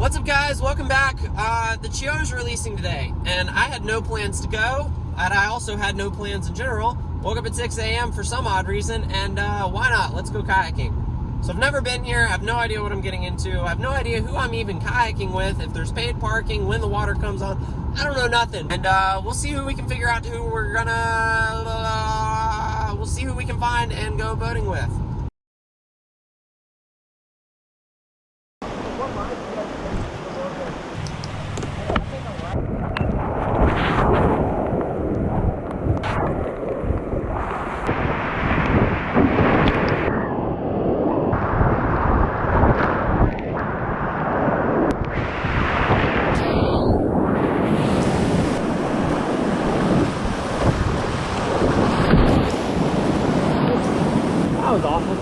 What's up, guys? Welcome back. The Cheoah is releasing today, and I had no plans to go, and I also had no plans in general. Woke up at 6 a.m. for some odd reason, and why not? Let's go kayaking. So I've never been here. I have no idea what I'm getting into. I have no idea who I'm even kayaking with, if there's paid parking, when the water comes on. I don't know nothing. And we'll see who we can figure out who we're gonna... we'll see who we can find and go boating with. That was awful.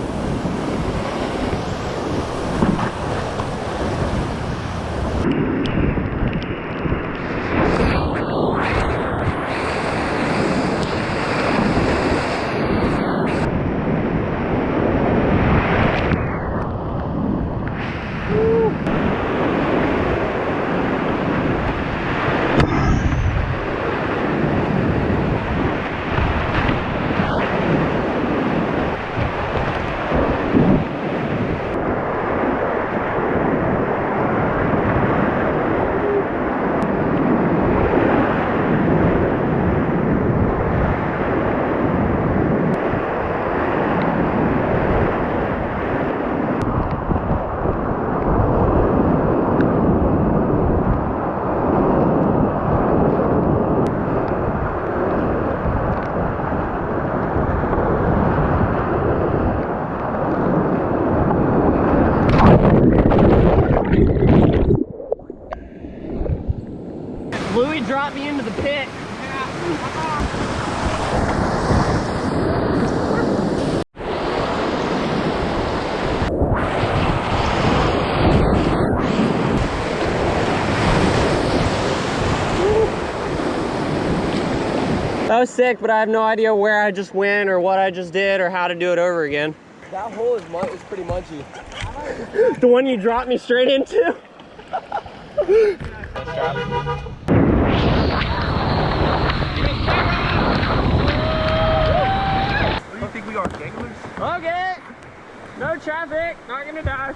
Louie dropped me into the pit. That was sick, but I have no idea where I just went or what I just did or how to do it over again. That hole is pretty munchy. The one you dropped me straight into? What do you think we are, ganglers? Okay. No traffic. Not gonna die.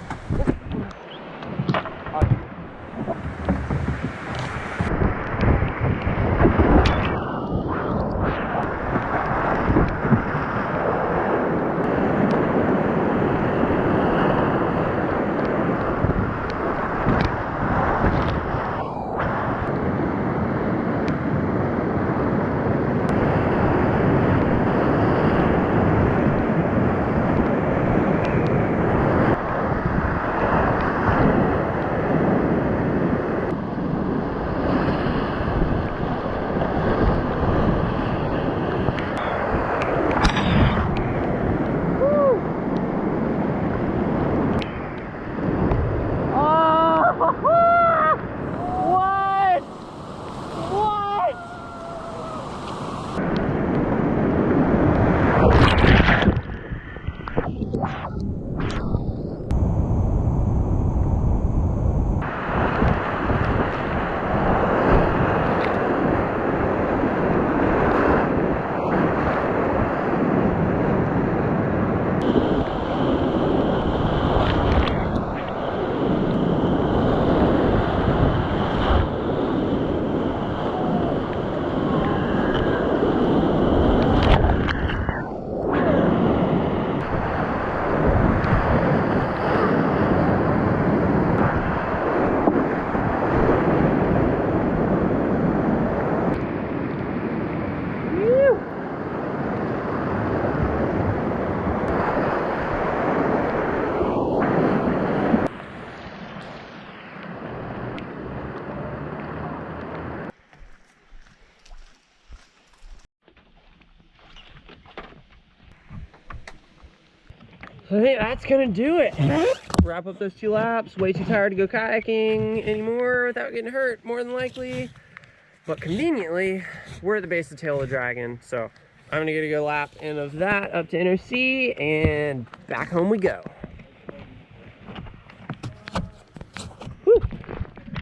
I think that's gonna do it. Wrap up those 2 laps. Way too tired to go kayaking anymore without getting hurt, more than likely. But conveniently, we're at the base of the tail of the dragon. So I'm gonna get a good lap in of that up to NOC and back home we go.